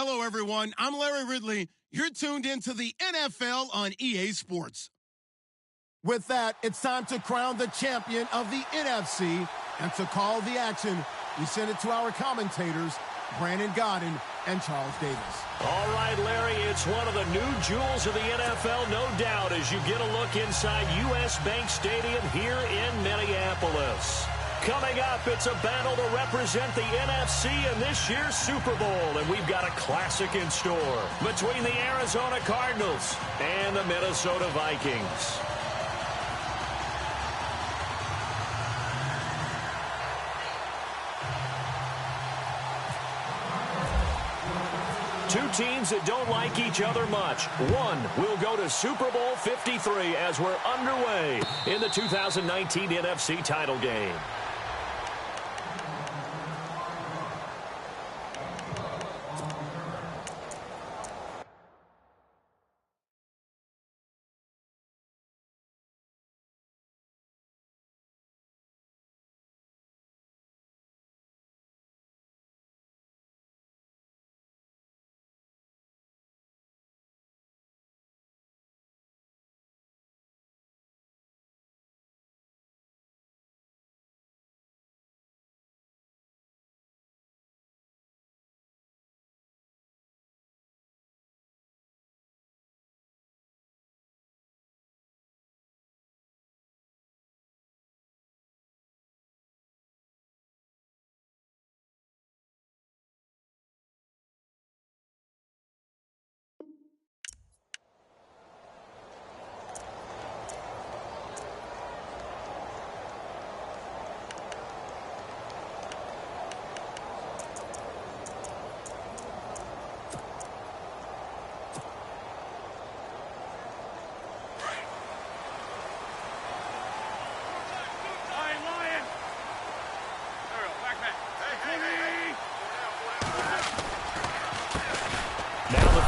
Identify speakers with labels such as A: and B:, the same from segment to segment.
A: Hello, everyone. I'm Larry Ridley. You're tuned into the NFL on EA Sports. With that, it's time to crown the champion of the NFC. And to call the action, we send it to our commentators, Brandon Godden and Charles Davis.
B: All right, Larry, it's one of the new jewels of the NFL, no doubt, as you get a look inside U.S. Bank Stadium here in Minneapolis. Coming up, it's a battle to represent the NFC in this year's Super Bowl, and we've got a classic in store between the Arizona Cardinals and the Minnesota Vikings. Two teams that don't like each other much. One will go to Super Bowl 53 as we're underway in the 2019 NFC title game.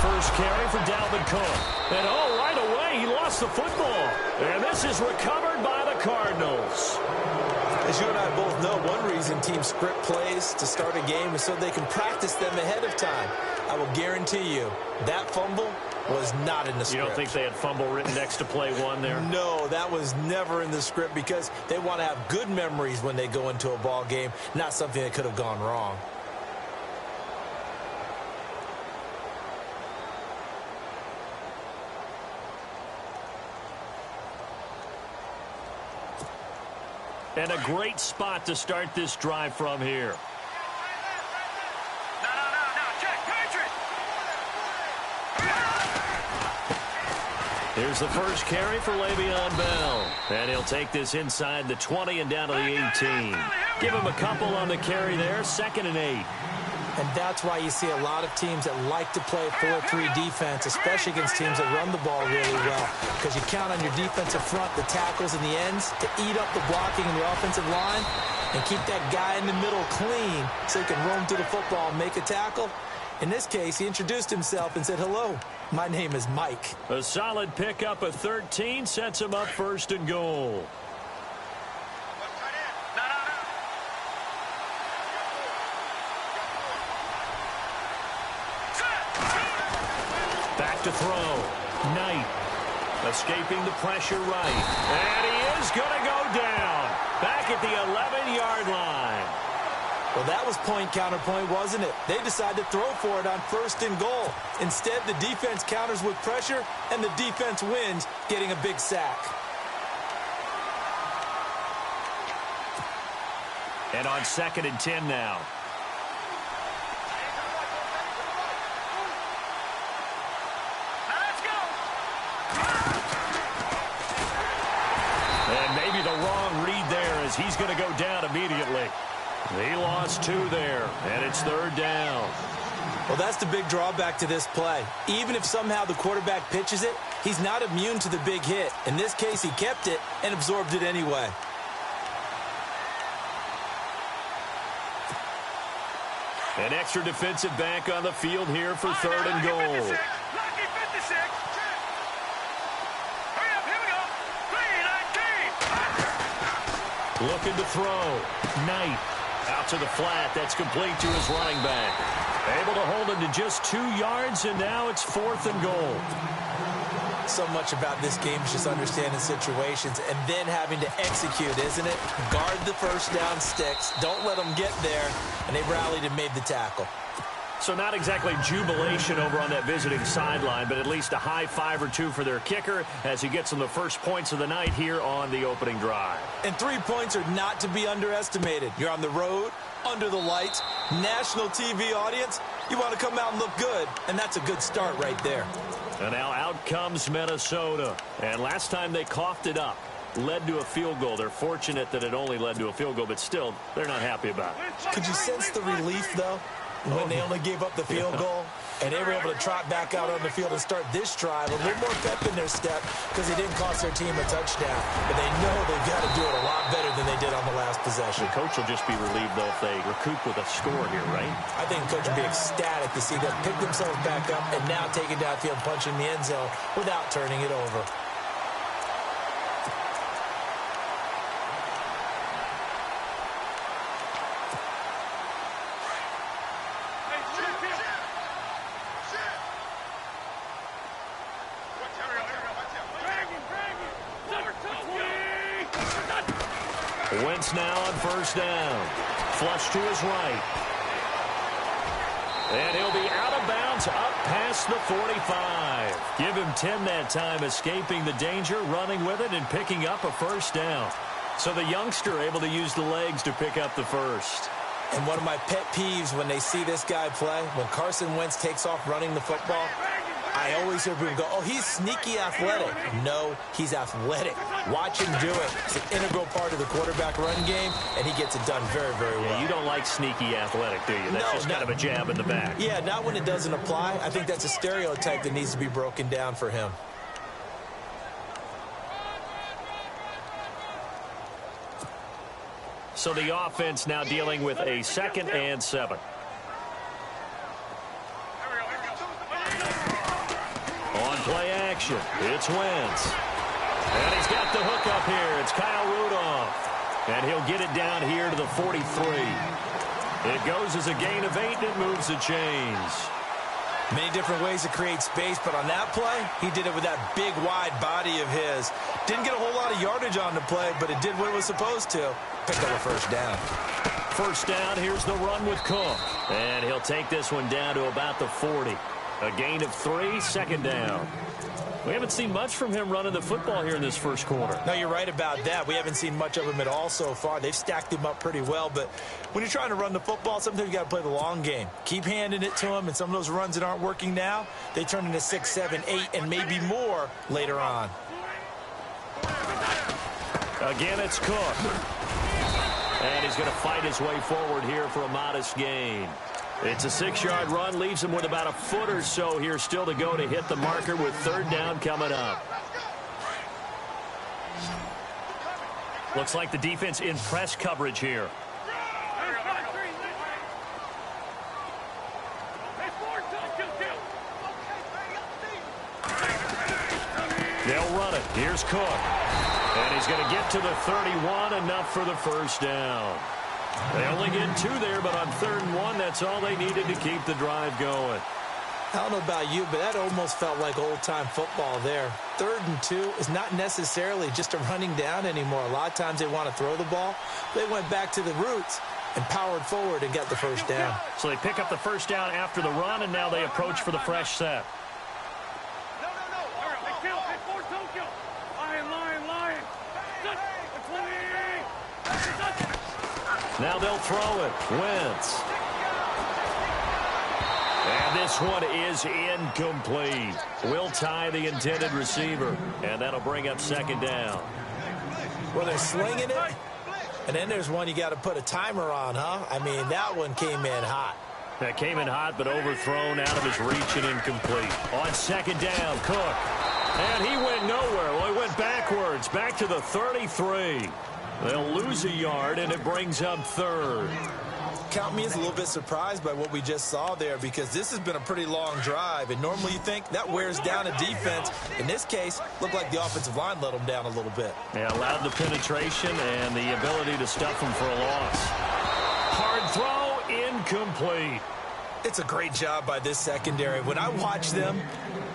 B: First carry for Dalvin Cook. And right away, he lost the football. And this is recovered by the Cardinals.
C: As you and I both know, one reason teams script plays to start a game is so they can practice them ahead of time. I will guarantee you, that fumble was not in the script.
B: You don't think they had fumble written next to play one there?
C: No, that was never in the script because they want to have good memories when they go into a ball game, not something that could have gone wrong.
B: And a great spot to start this drive from here. Here's the first carry for Le'Veon Bell. And he'll take this inside the 20 and down to the 18. Give him a couple on the carry there, 2nd and 8.
C: And that's why you see a lot of teams that like to play 4-3 defense, especially against teams that run the ball really well. Because you count on your defensive front, the tackles and the ends, to eat up the blocking in the offensive line and keep that guy in the middle clean so he can roam through the football and make a tackle. In this case, he introduced himself and said, "Hello, my name is Mike."
B: A solid pickup of 13 sets him up 1st and goal. Back to throw. Knight escaping the pressure right. And he is going to go down. Back at the 11-yard line.
C: Well, that was point counterpoint, wasn't it? They decided to throw for it on 1st and goal. Instead, the defense counters with pressure, and the defense wins, getting a big sack.
B: And on 2nd and 10 now. And maybe the wrong read there as he's going to go down immediately. He lost 2 there, and it's 3rd down.
C: Well, that's the big drawback to this play. Even if somehow the quarterback pitches it, he's not immune to the big hit. In this case, he kept it and absorbed it anyway.
B: An extra defensive back on the field here for 3rd and goal. Looking to throw. Knight out to the flat. That's complete to his running back. Able to hold him to just 2 yards, and now it's 4th and goal.
C: So much about this game is just understanding situations and then having to execute, isn't it? Guard the first down sticks. Don't let them get there. And they rallied and made the tackle.
B: So not exactly jubilation over on that visiting sideline, but at least a high 5 or 2 for their kicker as he gets them the first points of the night here on the opening drive.
C: And 3 points are not to be underestimated. You're on the road, under the lights, national TV audience. You want to come out and look good, and that's a good start right there.
B: And now out comes Minnesota. And last time they coughed it up, led to a field goal. They're fortunate that it only led to a field goal, but still, they're not happy about it.
C: Could you sense the relief, though, when they only gave up the field goal? And they were able to trot back out on the field and start this drive. A little more pep in their step because they didn't cost their team a touchdown. But they know they've got to do it a lot better than they did on the last possession.
B: The coach will just be relieved, though, if they recoup with a score here, right?
C: I think the coach will be ecstatic to see them pick themselves back up and now take it downfield, punching the end zone without turning it over.
B: Wentz now on first down. Flush to his right. And he'll be out of bounds up past the 45. Give him 10 that time, escaping the danger, running with it, and picking up a first down. So the youngster able to use the legs to pick up the first.
C: And one of my pet peeves when they see this guy play, when Carson Wentz takes off running the football, I always hear people go, oh, he's sneaky athletic. No, he's athletic. Watch him do it. It's an integral part of the quarterback run game, and he gets it done very, very well.
B: Yeah, you don't like sneaky athletic, do you? That's just kind of a jab in the back.
C: Yeah, not when it doesn't apply. I think that's a stereotype that needs to be broken down for him.
B: So the offense now dealing with a 2nd and 7. On play action, it's Wentz. And he's got the hook up here. It's Kyle Rudolph. And he'll get it down here to the 43. It goes as a gain of 8, and it moves the chains.
C: Many different ways to create space, but on that play, he did it with that big, wide body of his. Didn't get a whole lot of yardage on the play, but it did what it was supposed to. Picked up a first down.
B: First down, here's the run with Cook. And he'll take this one down to about the 40. A gain of 3, 2nd down. We haven't seen much from him running the football here in this first quarter.
C: No, you're right about that. We haven't seen much of him at all so far. They've stacked him up pretty well, but when you're trying to run the football, sometimes you got to play the long game. Keep handing it to him, and some of those runs that aren't working now, they turn into 6, 7, 8, and maybe more later on.
B: Again, it's Cook. And he's going to fight his way forward here for a modest gain. It's a 6-yard run, leaves him with about a foot or so here still to go to hit the marker with 3rd down coming up. Looks like the defense in press coverage here. They'll run it. Here's Cook. And he's going to get to the 31, enough for the first down. They only get 2 there, but on 3rd and 1, that's all they needed to keep the drive going.
C: I don't know about you, but that almost felt like old-time football there. 3rd and 2 is not necessarily just a running down anymore. A lot of times they want to throw the ball. They went back to the roots and powered forward and got the first down.
B: So they pick up the first down after the run, and now they approach for the fresh set. Now they'll throw it. Wentz. And this one is incomplete. Will tie the intended receiver. And that'll bring up 2nd down.
C: Well, they're slinging it. And then there's one you got to put a timer on, huh? I mean, that one came in hot.
B: That came in hot, but overthrown, out of his reach and incomplete. On 2nd down, Cook. And he went nowhere. Well, he went backwards, back to the 33. They'll lose a yard, and it brings up 3rd.
C: Count me as a little bit surprised by what we just saw there, because this has been a pretty long drive, and normally you think that wears down a defense. In this case, looked like the offensive line let them down a little bit.
B: Yeah, allowed the penetration and the ability to stuff them for a loss. Hard throw, incomplete.
C: It's a great job by this secondary. When I watch them,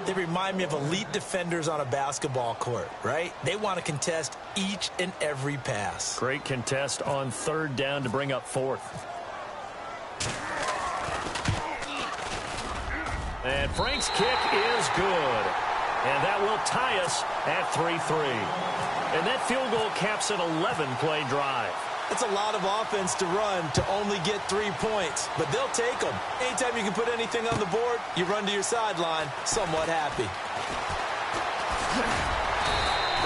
C: they remind me of elite defenders on a basketball court, right? They want to contest each and every pass.
B: Great contest on third down to bring up fourth. And Frank's kick is good. And that will tie us at 3-3. And that field goal caps an 11-play drive.
C: That's a lot of offense to run to only get 3 points, but they'll take them. Anytime you can put anything on the board, you run to your sideline somewhat happy.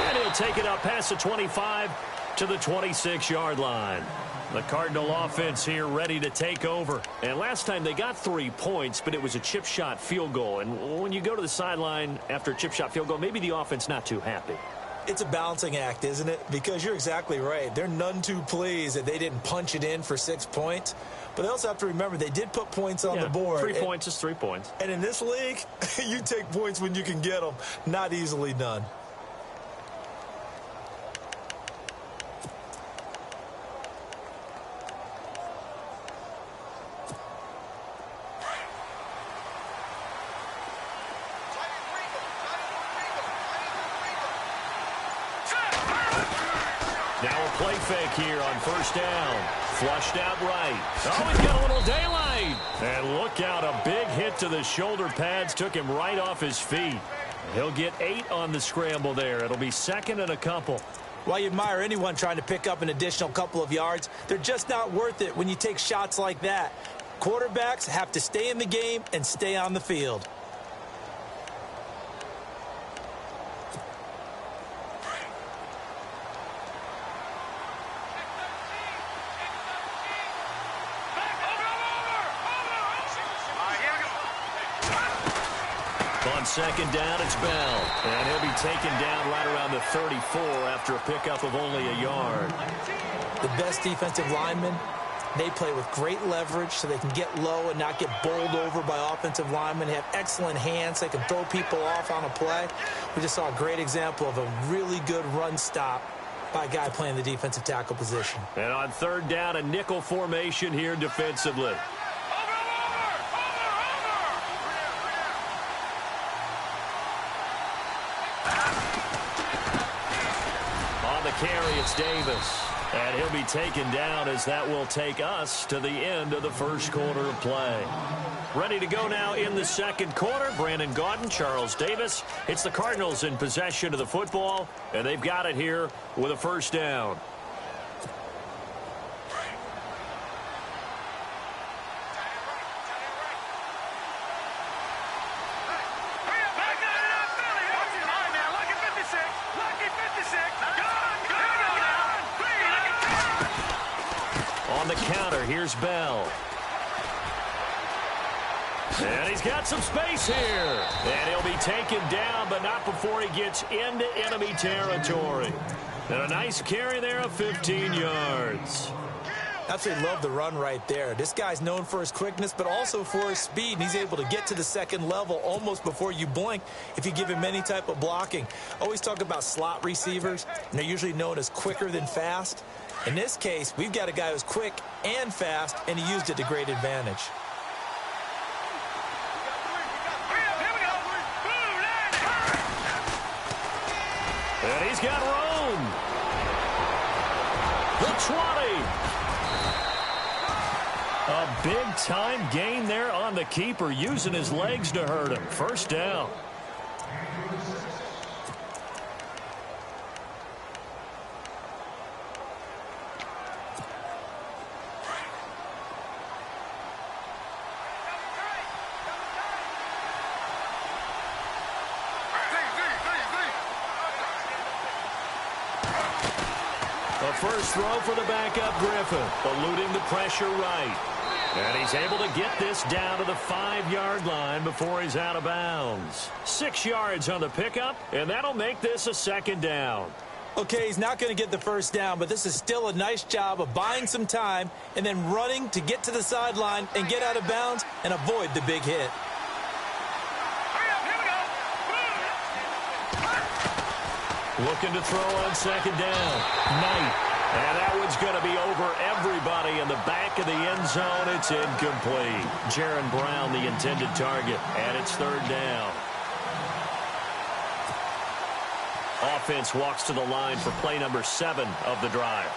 B: And he'll take it up past the 25 to the 26-yard line. The Cardinal offense here ready to take over. And last time they got 3 points, but it was a chip shot field goal. And when you go to the sideline after a chip shot field goal, maybe the offense not too happy.
C: It's a balancing act, isn't it? Because you're exactly right. They're none too pleased that they didn't punch it in for 6 points. But they also have to remember they did put points on the board.
B: 3 points is 3 points.
C: And in this league, you take points when you can get them. Not easily done.
B: Now a play fake here on first down. Flushed out right. Oh, he's got a little daylight. And look out, a big hit to the shoulder pads took him right off his feet. He'll get 8 on the scramble there. It'll be second and a couple.
C: While you admire anyone trying to pick up an additional couple of yards, they're just not worth it when you take shots like that. Quarterbacks have to stay in the game and stay on the field.
B: On second down, it's Bell. And he'll be taken down right around the 34 after a pickup of only a yard.
C: The best defensive linemen, they play with great leverage so they can get low and not get bowled over by offensive linemen. They have excellent hands. They can throw people off on a play. We just saw a great example of a really good run stop by a guy playing the defensive tackle position.
B: And on third down, a nickel formation here defensively. Carry, it's Davis. And he'll be taken down as that will take us to the end of the first quarter of play. Ready to go now in the second quarter. Brandon Gaudin, Charles Davis. It's the Cardinals in possession of the football, and they've got it here with a first down. On the counter, here's Bell. And he's got some space here. And he'll be taken down, but not before he gets into enemy territory. And a nice carry there of 15 yards.
C: Absolutely love the run right there. This guy's known for his quickness, but also for his speed. And he's able to get to the second level almost before you blink if you give him any type of blocking. Always talk about slot receivers, and they're usually known as quicker than fast. In this case, we've got a guy who's quick and fast, and he used it to great advantage.
B: And he's got room. The 20. A big-time gain there on the keeper, using his legs to hurt him. First down. The first throw for the backup Griffin, eluding the pressure right. And he's able to get this down to the 5-yard line before he's out of bounds. 6 yards on the pickup, and that'll make this a second down.
C: Okay, he's not going to get the first down, but this is still a nice job of buying some time and then running to get to the sideline and get out of bounds and avoid the big hit.
B: Looking to throw on second down. Knight. And that one's going to be over everybody in the back of the end zone. It's incomplete. Jaron Brown, the intended target, and it's third down. Offense walks to the line for play number 7 of the drive.